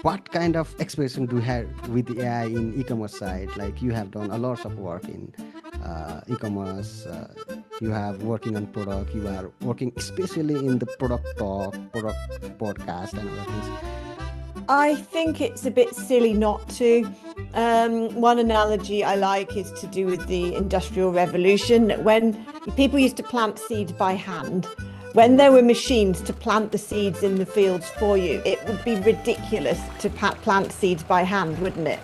What kind of experience do you have with the AI in e-commerce side? Like you have done a lot of work in e-commerce. You have working on product. You are working especially in the product talk, product podcast, and other things. I think it's a bit silly not to. One analogy I like is to do with the Industrial Revolution. When people used to plant seeds by hand, when there were machines to plant the seeds in the fields for you, it would be ridiculous to plant seeds by hand, wouldn't it?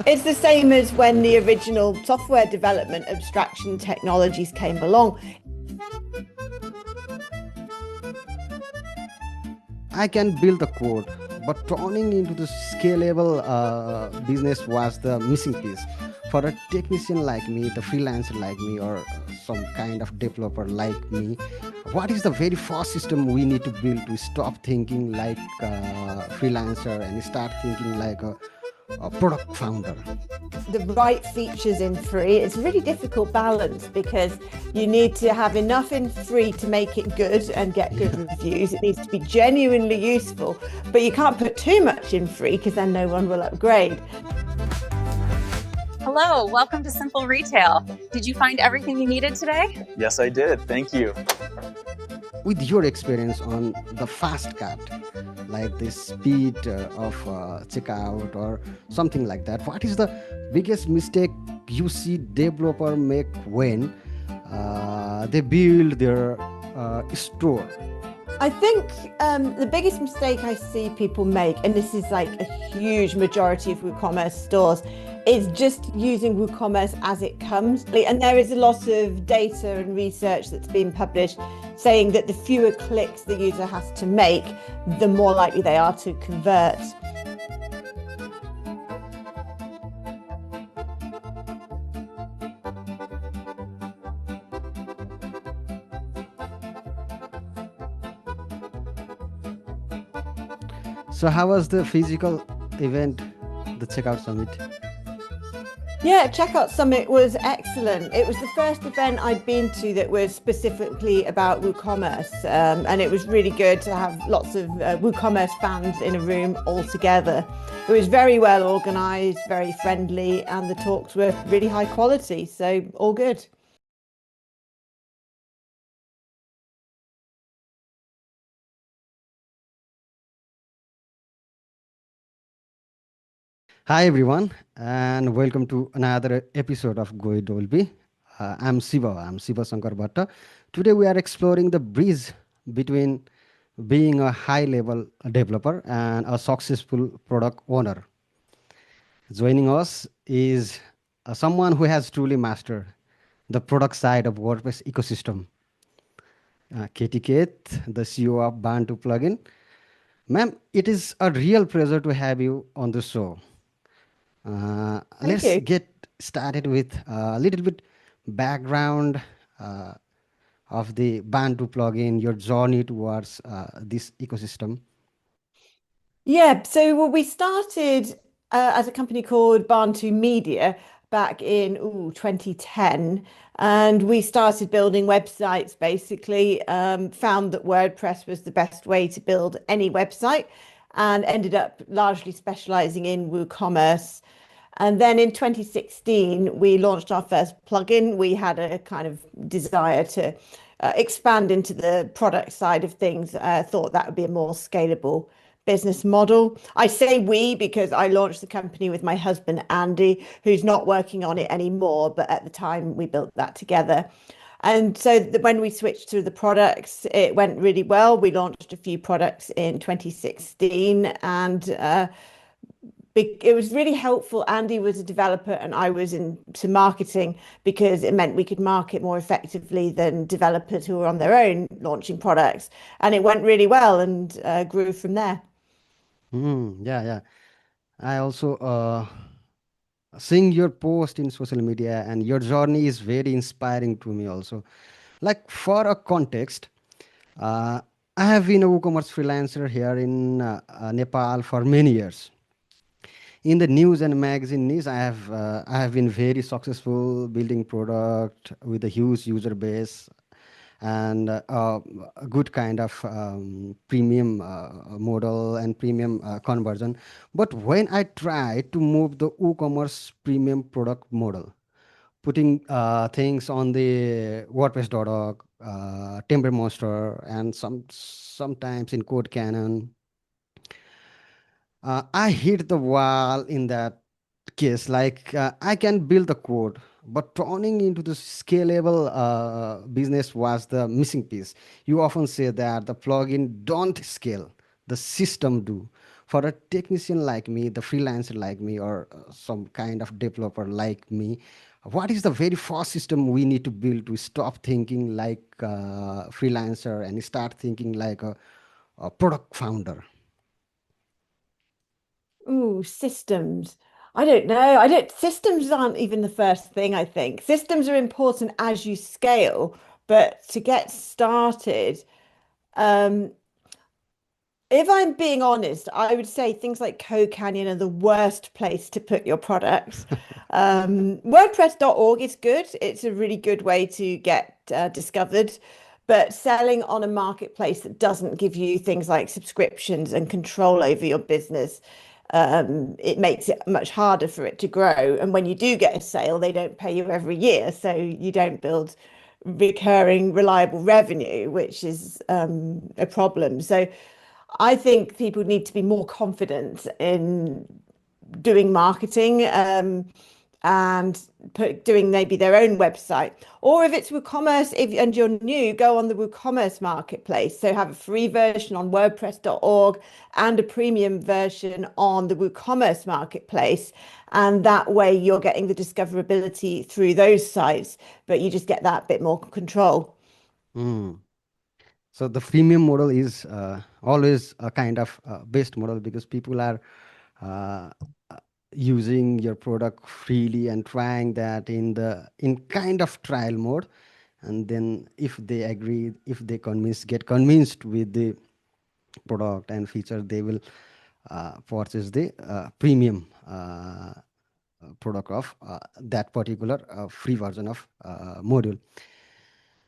It's the same as when the original software development abstraction technologies came along. I can build the code, but turning into the scalable business was the missing piece. For a technician like me, the freelancer like me, or some kind of developer like me, what is the very first system we need to build to stop thinking like a freelancer and start thinking like a product founder? The right features in free. It's a really difficult balance because you need to have enough in free to make it good and get good reviews. It needs to be genuinely useful, but you can't put too much in free because then no one will upgrade. Hello, welcome to Simple Retail. Did you find everything you needed today? Yes, I did. Thank you. With your experience on the fast cut, like the speed of checkout or something like that, what is the biggest mistake you see developer make when they build their store? I think the biggest mistake I see people make, and this is like a huge majority of WooCommerce stores, is just using WooCommerce as it comes. And there is a lot of data and research that's been published saying that the fewer clicks the user has to make, the more likely they are to convert. So how was the physical event, the Checkout Summit? Yeah, Checkout Summit was excellent. It was the first event I'd been to that was specifically about WooCommerce, and it was really good to have lots of WooCommerce fans in a room all together. It was very well organised, very friendly, and the talks were really high quality, so all good. Hi everyone, and welcome to another episode of Go Dolby. I'm Siva Shankar Bhatta. Today we are exploring the bridge between being a high-level developer and a successful product owner. Joining us is someone who has truly mastered the product side of WordPress ecosystem. Katie Kate, the CEO of Barn2 Plugin. Ma'am, it is a real pleasure to have you on the show. Thank Let's you. get started with a little bit background of the Barn2 plugin, your journey towards this ecosystem. Yeah, so well, we started as a company called Barn2 Media back in 2010, and we started building websites basically, found that WordPress was the best way to build any website, and ended up largely specializing in WooCommerce. And then in 2016, we launched our first plugin. We had a kind of desire to expand into the product side of things. Thought that would be a more scalable business model. I say we because I launched the company with my husband, Andy, who's not working on it anymore, but at the time we built that together. And so when we switched to the products, it went really well. We launched a few products in 2016, and it was really helpful. Andy was a developer and I was into marketing because it meant we could market more effectively than developers who were on their own launching products. And it went really well and grew from there. Yeah. I also seeing your post in social media and your journey is very inspiring to me also. Like for a context, uh, I have been a WooCommerce freelancer here in Nepal for many years. In the news and magazine niche, I have been very successful building product with a huge user base. and a good kind of premium model and premium conversion. But when I try to move the WooCommerce premium product model, putting things on the WordPress.org, Timber Monster, and sometimes in Code Canon, I hit the wall in that case. Like I can build the code, but turning into the scalable business was the missing piece. You often say that the plugin don't scale, the system do. For a technician like me, the freelancer like me, or some kind of developer like me, what is the very first system we need to build to stop thinking like a freelancer and start thinking like a product founder? Ooh, systems. I don't know. I don't, systems aren't even the first thing, I think. Systems are important as you scale, but to get started, um, if I'm being honest, I would say things like Code Canyon are the worst place to put your products. WordPress.org is good. It's a really good way to get discovered. But selling on a marketplace that doesn't give you things like subscriptions and control over your business, it makes it much harder for it to grow. And when you do get a sale, they don't pay you every year. So you don't build recurring, reliable revenue, which is a problem. So I think people need to be more confident in doing marketing and doing maybe their own website. Or if it's WooCommerce, if and you're new, go on the WooCommerce marketplace. So have a free version on WordPress.org and a premium version on the WooCommerce marketplace. And that way you're getting the discoverability through those sites, but you just get that bit more control. Mm. So the freemium model is always a kind of best model because people are uh, using your product freely and trying that in kind of trial mode, and then if they agree, if they get convinced with the product and feature, they will purchase the premium product of that particular free version of module.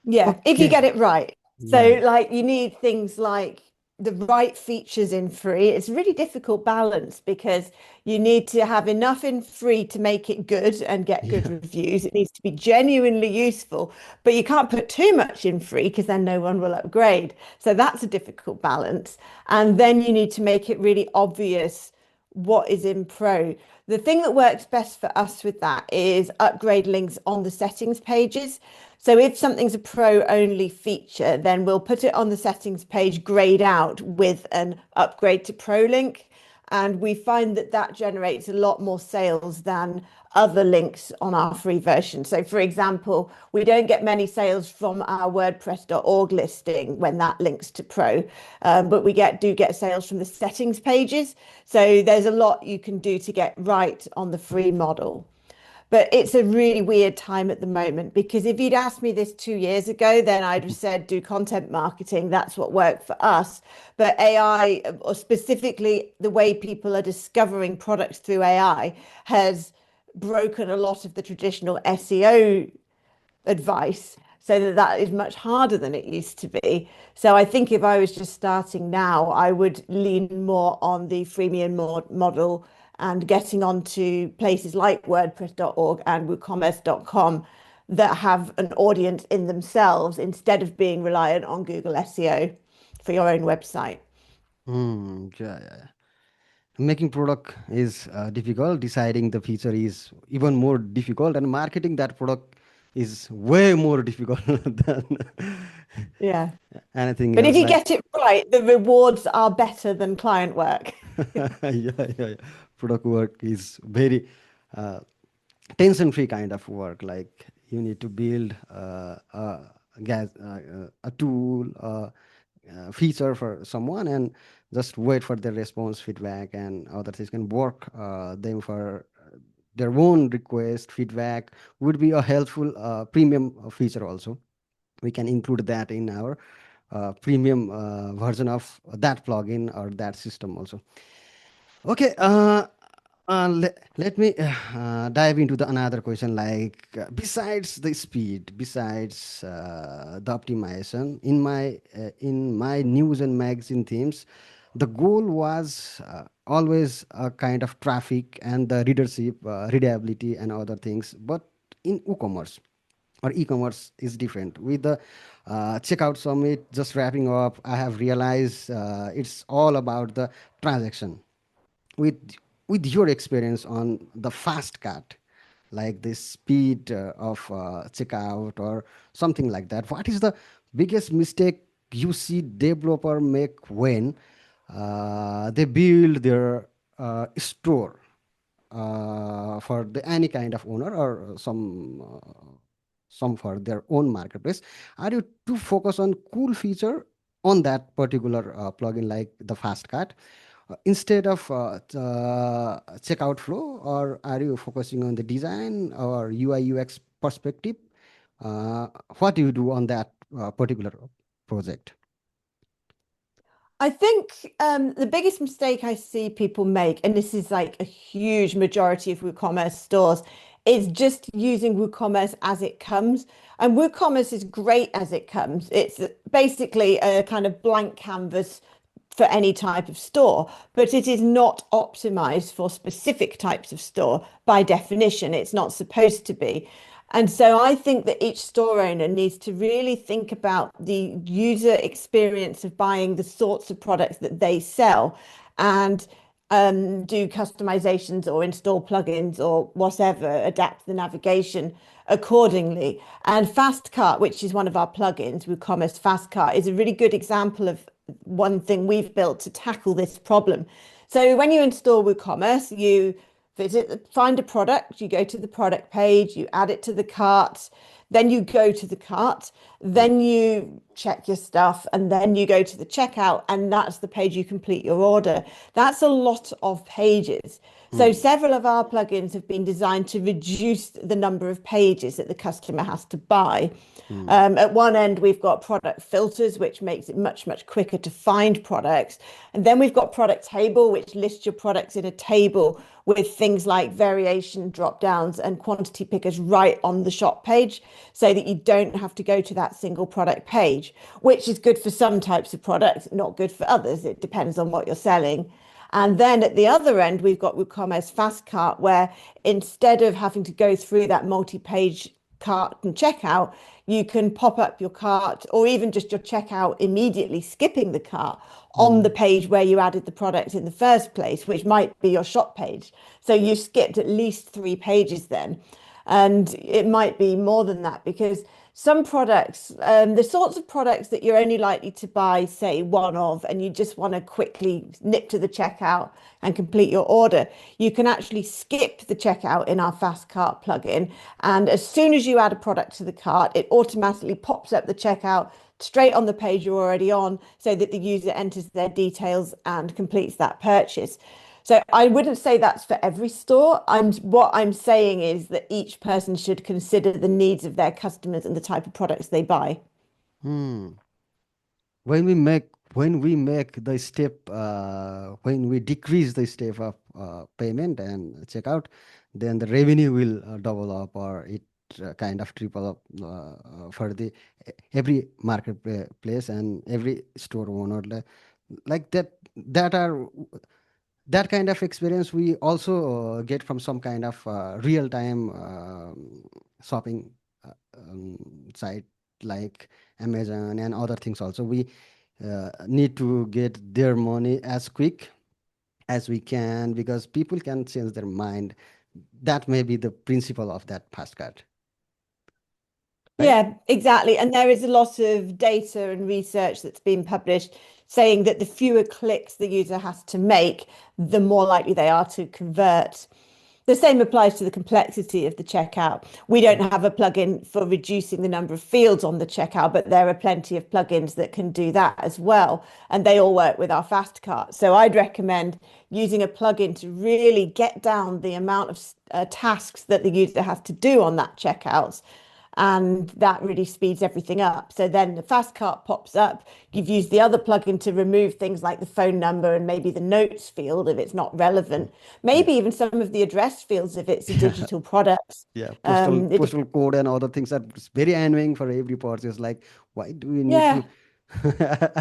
Yeah, if you Okay. get it right. Yeah. So, like, you need things like the right features in free. It's a really difficult balance because you need to have enough in free to make it good and get good Yeah. reviews. It needs to be genuinely useful, but you can't put too much in free because then no one will upgrade. So, that's a difficult balance. And then you need to make it really obvious what is in pro. The thing that works best for us with that is upgrade links on the settings pages. So if something's a pro only feature, then we'll put it on the settings page grayed out with an upgrade to pro link. And we find that that generates a lot more sales than other links on our free version. So, for example, we don't get many sales from our WordPress.org listing when that links to Pro, but we do get sales from the settings pages. So, there's a lot you can do to get right on the free model. But it's a really weird time at the moment because if you'd asked me this 2 years ago, then I'd have said do content marketing. That's what worked for us. But AI, or specifically the way people are discovering products through AI, has broken a lot of the traditional SEO advice so that that is much harder than it used to be. So I think if I was just starting now, I would lean more on the freemium model and getting onto places like WordPress.org and WooCommerce.com that have an audience in themselves instead of being reliant on Google SEO for your own website. Yeah, yeah, yeah. Making product is difficult, deciding the feature is even more difficult, and marketing that product is way more difficult than Yeah. anything But if else. you Like get it right, the rewards are better than client work. yeah, yeah, yeah. Product work is very uh, tension free kind of work. Like you need to build a tool, feature for someone, and just wait for their response, feedback, and other things can work them for their own request. Feedback would be a helpful premium feature also. We can include that in our premium version of that plugin or that system also. Okay. Let me dive into the another question. Like besides the speed, besides the optimization, in my news and magazine themes, the goal was always a kind of traffic and the readership, readability, and other things. But in WooCommerce or e-commerce is different. With the checkout summit just wrapping up, I have realized it's all about the transaction. With your experience on the fast cut, like the speed of checkout or something like that, what is the biggest mistake you see developer make when they build their store for the any kind of owner or some for their own marketplace? Are you too focused on cool feature on that particular plugin like the fast cut instead of checkout flow, or are you focusing on the design or UI UX perspective? What do you do on that particular project? I think the biggest mistake I see people make, and this is like a huge majority of WooCommerce stores, is just using WooCommerce as it comes. And WooCommerce is great as it comes. It's basically a kind of blank canvas for any type of store, but it is not optimized for specific types of store by definition. It's not supposed to be. And so I think that each store owner needs to really think about the user experience of buying the sorts of products that they sell and do customizations or install plugins or whatever, adapt the navigation accordingly. And Fastcart, which is one of our plugins, WooCommerce Fastcart, is a really good example of one thing we've built to tackle this problem. So when you install WooCommerce, you find a product, you go to the product page, you add it to the cart, then you go to the cart, Mm, then you check your stuff, and then you go to the checkout, and that's the page you complete your order. That's a lot of pages. So mm, several of our plugins have been designed to reduce the number of pages that the customer has to buy. mm, At one end, we've got product filters, which makes it much, much quicker to find products. And then we've got product table, which lists your products in a table with things like variation drop downs and quantity pickers right on the shop page so that you don't have to go to that single product page, which is good for some types of products, not good for others. It depends on what you're selling. And then at the other end, we've got WooCommerce Fast Cart, where instead of having to go through that multi-page cart and checkout, you can pop up your cart or even just your checkout immediately, skipping the cart on the mm. page where you added the product in the first place, which might be your shop page. So you skipped at least 3 pages then. And it might be more than that because some products, the sorts of products that you're only likely to buy, say, one of, and you just want to quickly nip to the checkout and complete your order, you can actually skip the checkout in our Fast Cart plugin. And as soon as you add a product to the cart, it automatically pops up the checkout straight on the page you're already on so that the user enters their details and completes that purchase. So I wouldn't say that's for every store. What I'm saying is that each person should consider the needs of their customers and the type of products they buy. Hmm. When we make the step, when we decrease the step of payment and checkout, then the revenue will double up, or it kind of triple up for the every marketplace and every store owner, like that. That kind of experience we also get from some kind of real time shopping site like Amazon and other things. Also, we need to get their money as quick as we can, because people can change their mind. That may be the principle of that fast card, right? Yeah, exactly. And there is a lot of data and research that's been published saying that the fewer clicks the user has to make, the more likely they are to convert. The same applies to the complexity of the checkout. We don't have a plugin for reducing the number of fields on the checkout, but there are plenty of plugins that can do that as well. And they all work with our fast cart. So I'd recommend using a plugin to really get down the amount of tasks that the user has to do on that checkout and that really speeds everything up. So then the fast cart pops up. You've used the other plugin to remove things like the phone number and maybe the notes field if it's not relevant, Yeah. maybe even some of the address fields if it's a digital product. Yeah, It postal code and other things are very annoying for every purchase. Like, why do we need to Yeah.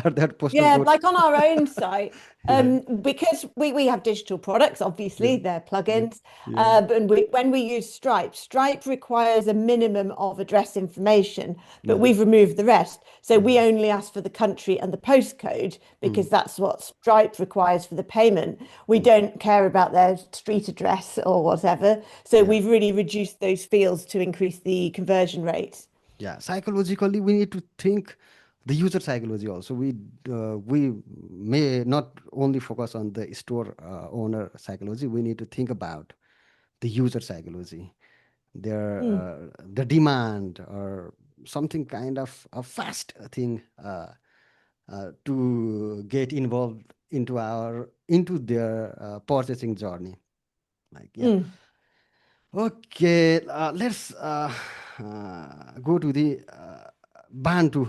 add that postal Yeah, code? like on our own site, Yeah, because we have digital products, yeah, obviously, they're yeah, plugins. yeah, But when we use Stripe, Stripe requires a minimum of address information, but yeah. we've removed the rest. So we Mm, only ask for the country and the postcode mm, because that's what Stripe requires for the payment. We mm. don't care about their street address or whatever. So Yeah, we've really reduced those fields to increase the conversion rate. yeah. Psychologically, we need to think the user psychology also. We may not only focus on the store owner psychology. We need to think about the user psychology, Mm. the demand or something kind of a fast thing to get involved into their purchasing journey. Like, yeah. Mm. Okay, let's go to the Bantu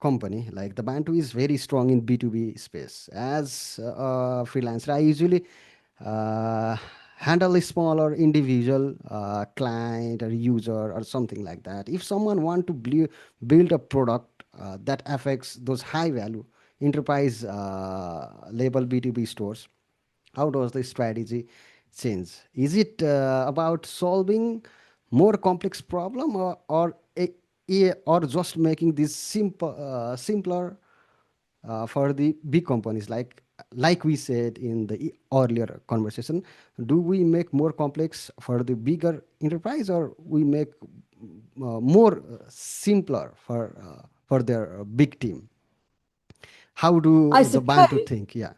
company. Like the Bantu is very strong in B2B space. As a freelancer, I usually uh, handle a smaller individual client or user or something like that. If someone want to build a product that affects those high value enterprise label B2B stores, how does the strategy change? Is it about solving more complex problem, or just making this simpler for the big companies? Like we said in the earlier conversation, do we make more complex for the bigger enterprise, or we make more simpler for their big team? How I do the Bantu suppose think? Yeah,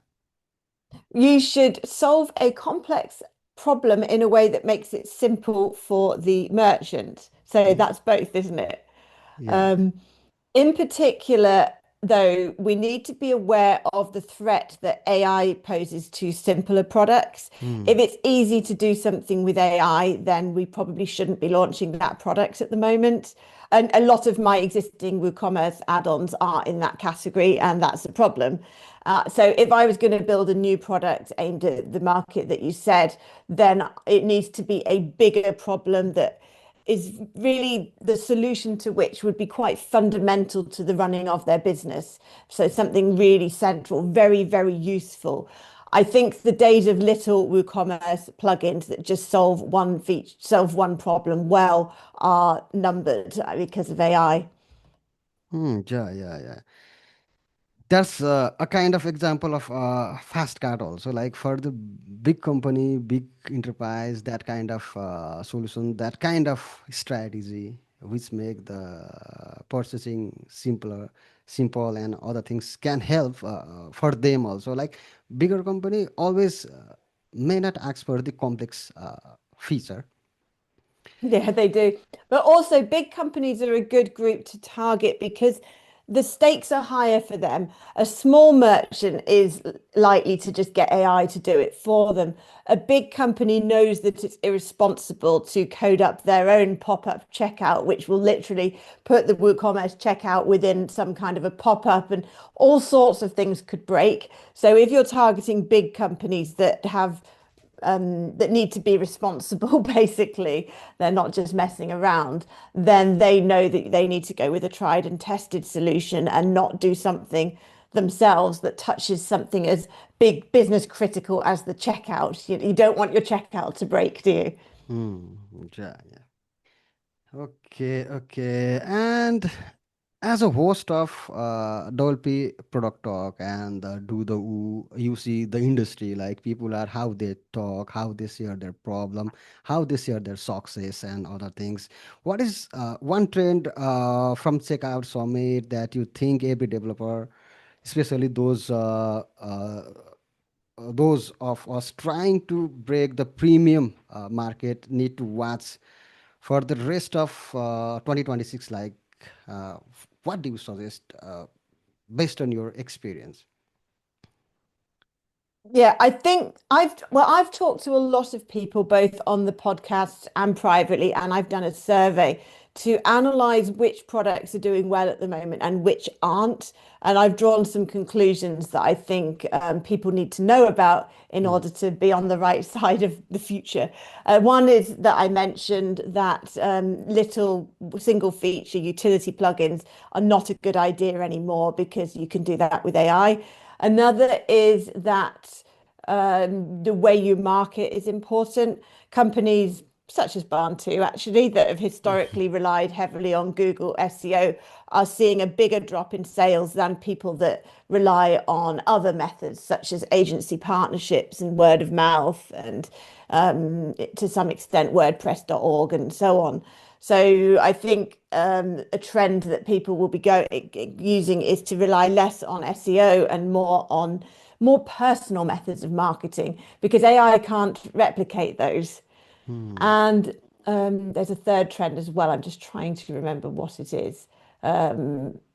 you should solve a complex problem in a way that makes it simple for the merchant. So yeah, that's both, isn't it? yeah. Um, in particular, though, we need to be aware of the threat that AI poses to simpler products. If Hmm. it's easy to do something with AI, then we probably shouldn't be launching that product at the moment. And a lot of my existing WooCommerce add-ons are in that category, and that's a problem. So if I was going to build a new product aimed at the market that you said, then it needs to be a bigger problem that is really the solution to which would be quite fundamental to the running of their business. So something really central, very, very useful. I think the days of little WooCommerce plugins that just solve one problem well are numbered because of AI. Yeah, yeah, yeah. That's a kind of example of fast cat also. Like for the big company, big enterprise, that kind of solution, that kind of strategy, which make the purchasing simple, and other things can help for them also. Like bigger company always may not ask for the complex feature. Yeah, they do. But also, big companies are a good group to target because the stakes are higher for them. A small merchant is likely to just get AI to do it for them. A big company knows that it's irresponsible to code up their own pop-up checkout, which will literally put the WooCommerce checkout within some kind of a pop-up, and all sorts of things could break. So if you're targeting big companies that need to be responsible, basically, they're not just messing around, then they know that they need to go with a tried and tested solution and not do something themselves that touches something as big business critical as the checkout. You don't want your checkout to break, do you? Hmm. Yeah, yeah. Okay, okay. And as a host of Dolphy Product Talk and Do the Woo, you see the industry, like people are how they talk, how they share their problem, how they share their success and other things. What is one trend from Checkout Summit that you think every developer, especially those of us trying to break the premium market, need to watch for the rest of 2026? Like, uh, what do you suggest based on your experience? Yeah, I think I've talked to a lot of people both on the podcast and privately, and I've done a survey to analyze which products are doing well at the moment and which aren't. And I've drawn some conclusions that I think people need to know about in Hmm. order to be on the right side of the future. One is that I mentioned that little single feature utility plugins are not a good idea anymore because you can do that with AI. Another is that the way you market is important. Companies such as Barn2 actually that have historically relied heavily on Google SEO are seeing a bigger drop in sales than people that rely on other methods such as agency partnerships and word of mouth and to some extent WordPress.org and so on. So I think a trend that people will be using is to rely less on SEO and more on more personal methods of marketing because AI can't replicate those. Hmm. And there's a third trend as well. I'm just trying to remember what it is.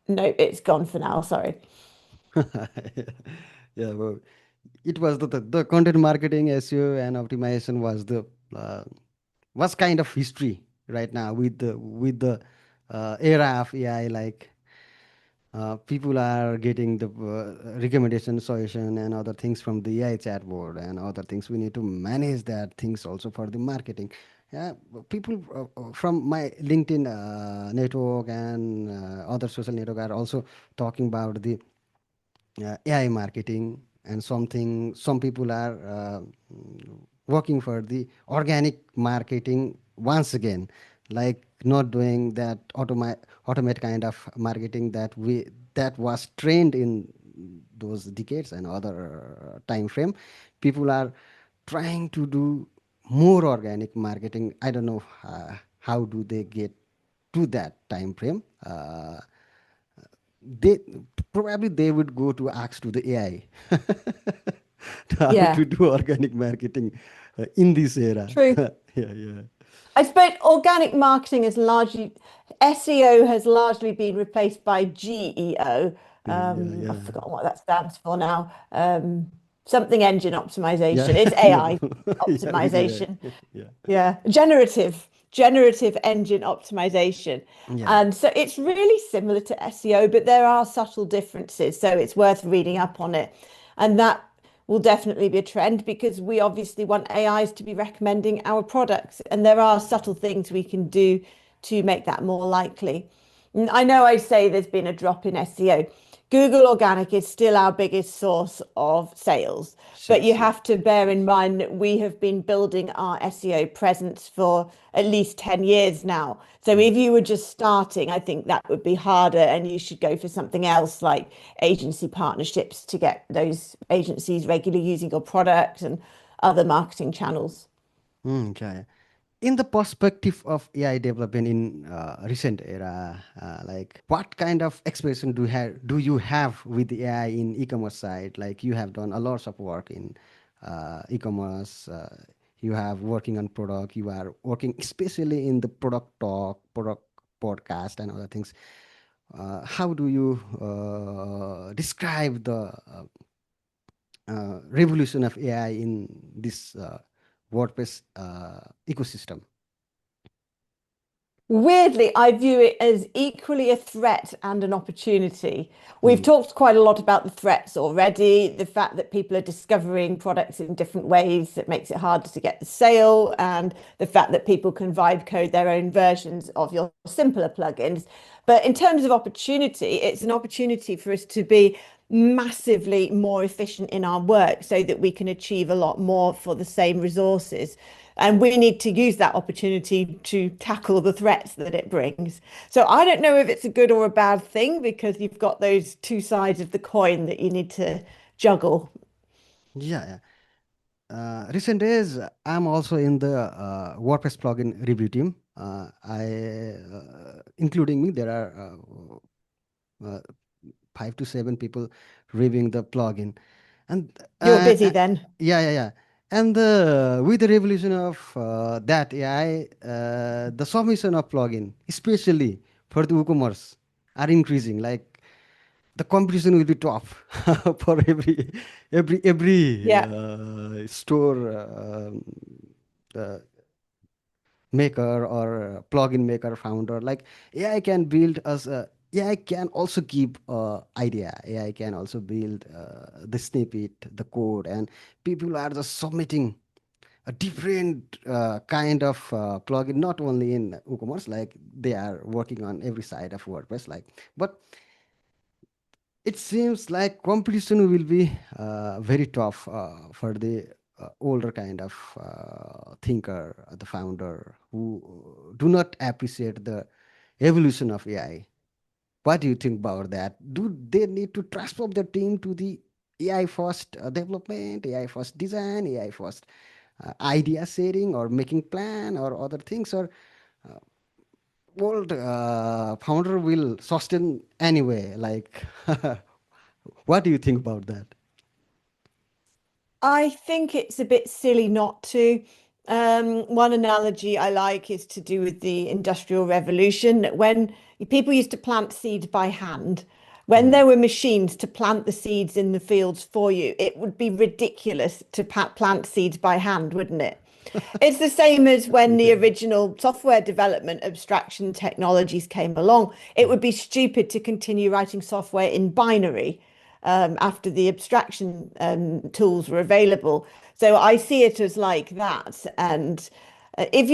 No, it's gone for now. Sorry. Yeah, well, it was the content marketing, SEO, and optimization was the uh, was kind of history right now with the era of AI. Like people are getting the recommendation, suggestion, and other things from the AI chatbot and other things. We need to manage that things also for the marketing. Yeah, people from my LinkedIn network and other social network are also talking about the AI marketing, and something some people are working for the organic marketing once again, like not doing that automate kind of marketing that was trained in those decades and other time frame. People are trying to do more organic marketing. I don't know how do they get to that time frame. They probably they would go to ask to the AI to how Yeah, to do organic marketing in this era. true. Yeah, yeah, I suppose organic marketing is largely, SEO has largely been replaced by GEO. yeah, I've yeah, forgotten what that stands for now. Something engine yeah. optimization. It's Yeah, AI yeah, with the optimization. AI. Yeah, Yeah, generative engine optimization. yeah. And so it's really similar to SEO, but there are subtle differences. So it's worth reading up on it. And that will definitely be a trend because we obviously want AIs to be recommending our products. And there are subtle things we can do to make that more likely. I know I say there's been a drop in SEO. Google Organic is still our biggest source of sales, but you Sales, yeah. have to bear in mind that we have been building our SEO presence for at least 10 years now. So Mm. if you were just starting, I think that would be harder and you should go for something else like agency partnerships to get those agencies regularly using your product and other marketing channels. Okay. In the perspective of AI development in recent era, like what kind of expression do you have with the AI in e-commerce side? Like you have done a lot of work in e-commerce. You have working on product. You are working especially in the product talk, product podcast, and other things. How do you describe the revolution of AI in this WordPress ecosystem? Weirdly, I view it as equally a threat and an opportunity. We've Hmm. talked quite a lot about the threats already, the fact that people are discovering products in different ways that makes it harder to get the sale, and the fact that people can vibe code their own versions of your simpler plugins. But in terms of opportunity, it's an opportunity for us to be massively more efficient in our work so that we can achieve a lot more for the same resources. And we need to use that opportunity to tackle the threats that it brings. So I don't know if it's a good or a bad thing because you've got those two sides of the coin that you need to juggle. Yeah, yeah. Recent days, I'm also in the WordPress plugin review team. Including me, there are uh, 5 to 7 people reviewing the plugin, and You're busy then. yeah, yeah, yeah. And with the revolution of that AI, the submission of plugin, especially for the WooCommerce, are increasing. Like the competition will be tough for every Yeah. store uh, maker or plugin maker founder. Like AI can build us. AI can also give idea. AI can also build the snippet, the code, and people are just submitting a different kind of plugin, not only in WooCommerce, like they are working on every side of WordPress, like, but it seems like competition will be very tough for the older kind of thinker, the founder who do not appreciate the evolution of AI. What do you think about that? Do they need to transform their team to the AI first development, AI first design, AI first idea sharing, or making plan, or other things, or old founder will sustain anyway? Like, what do you think about that? I think it's a bit silly not to. One analogy I like is to do with the Industrial Revolution. When people used to plant seeds by hand, when Mm. there were machines to plant the seeds in the fields for you, it would be ridiculous to plant seeds by hand, wouldn't it? It's the same as when the Yeah. original software development abstraction technologies came along. It would be stupid to continue writing software in binary after the abstraction tools were available. So I see it as like that. And if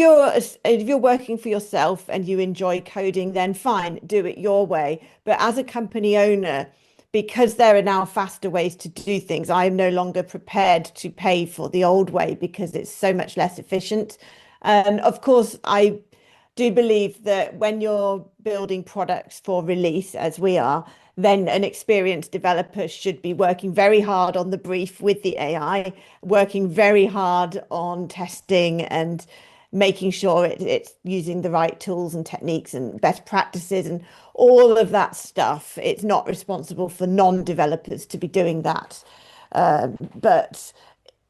you're working for yourself and you enjoy coding, then fine, do it your way. But as a company owner, because there are now faster ways to do things, I am no longer prepared to pay for the old way because it's so much less efficient. And of course, I do believe that when you're building products for release, as we are, then an experienced developer should be working very hard on the brief with the AI, working very hard on testing and making sure it's using the right tools and techniques and best practices and all of that stuff. It's not responsible for non-developers to be doing that. But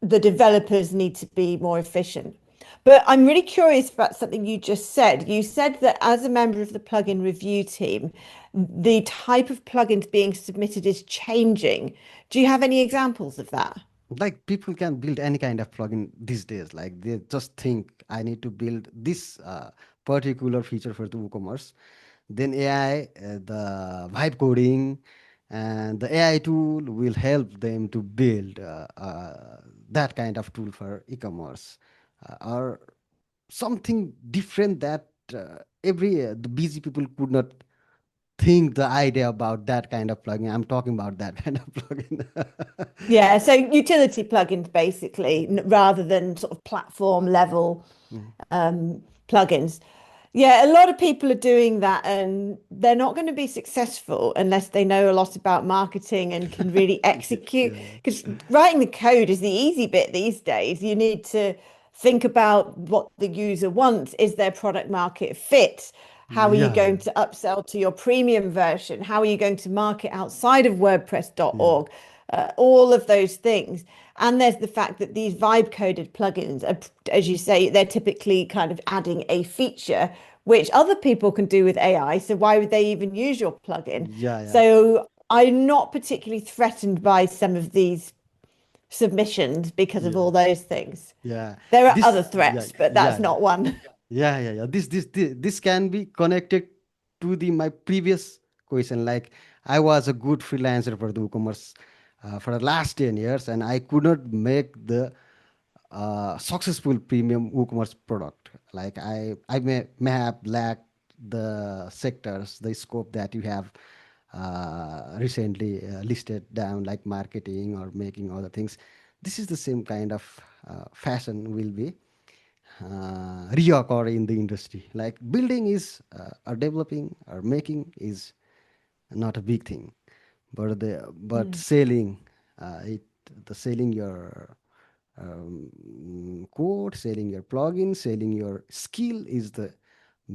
the developers need to be more efficient. But I'm really curious about something you just said. You said that as a member of the plugin review team, the type of plugins being submitted is changing. Do you have any examples of that? Like people can build any kind of plugin these days. Like they just think I need to build this particular feature for the WooCommerce. Then AI, the vibe coding, and the AI tool will help them to build that kind of tool for e-commerce, or something different that every the busy people could not think the idea about that kind of plugin. I'm talking about that kind of plugin. Yeah, so utility plugins basically, rather than sort of platform level Mm. plugins. Yeah, a lot of people are doing that and they're not going to be successful unless they know a lot about marketing and can really execute. Yeah, Because writing the code is the easy bit these days. You need to think about what the user wants. Is their product market fit? How are you yeah, going yeah, to upsell to your premium version? How are you going to market outside of yeah, WordPress.org? All of those things. And there's the fact that these vibe coded plugins are, as you say, they're typically kind of adding a feature which other people can do with AI. So why would they even use your plugin? yeah, yeah, So I'm not particularly threatened by some of these submissions because of yeah, all those things. yeah. There are other This, yeah, threats, but yeah, that's yeah. not one. Yeah. This can be connected to the my previous question. Like I was a good freelancer for the WooCommerce for the last 10 years, and I could not make the successful premium WooCommerce product. Like I may have lacked the sectors, the scope that you have recently listed down, like marketing or making other things. This is the same kind of fashion will be reoccur in the industry. Like building is or developing or making is not a big thing, but Mm. selling it, the selling your code, selling your plugin, selling your skill is the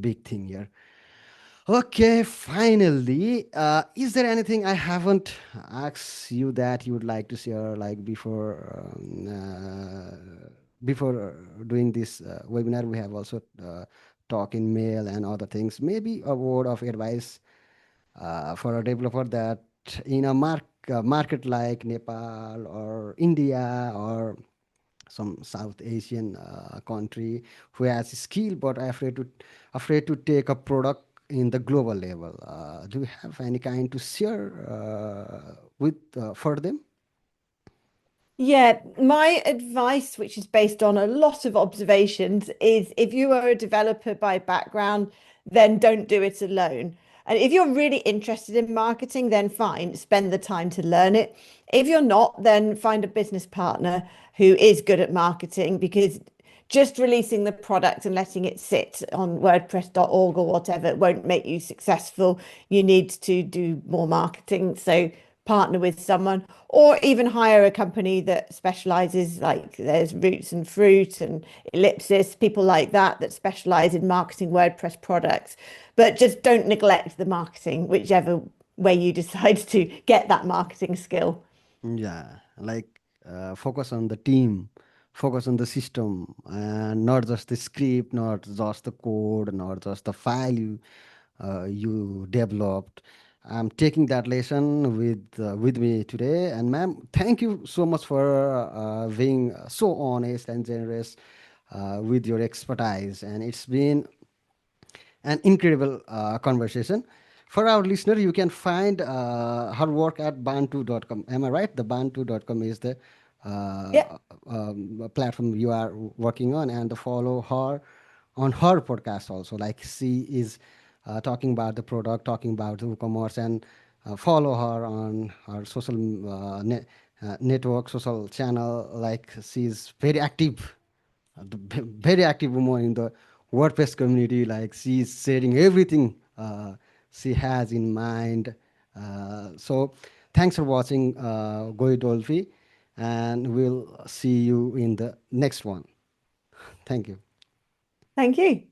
big thing here. Okay, finally, is there anything I haven't asked you that you would like to share, like before doing this webinar? We have also talk in mail and other things. Maybe a word of advice for a developer that in a market like Nepal or India or some South Asian country who has skill but afraid to take a product in the global level. Do you have any kind to share with for them? Yeah, my advice, which is based on a lot of observations, is if you are a developer by background, then don't do it alone. And if you're really interested in marketing, then fine, spend the time to learn it. If you're not, then find a business partner who is good at marketing, because just releasing the product and letting it sit on WordPress.org or whatever won't make you successful. You need to do more marketing. So partner with someone or even hire a company that specializes, like there's Roots and Fruit and Ellipsis, people like that that specialize in marketing WordPress products. But just don't neglect the marketing, whichever way you decide to get that marketing skill. Yeah, like focus on the team, focus on the system, and not just the script, not just the code, not just the file you developed. I'm taking that lesson with me today. And ma'am, thank you so much for being so honest and generous with your expertise. And it's been an incredible conversation. For our listener, you can find her work at barn2.com. Am I right? The barn2.com is the Yeah, platform you are working on, and to follow her on her podcast also. Like she is talking about the product, talking about WooCommerce, and follow her on her social network, social channel. Like she's very active, very active woman in the WordPress community. Like she's sharing everything she has in mind. So thanks for watching Goy Dolphy, and we'll see you in the next one. Thank you. thank you.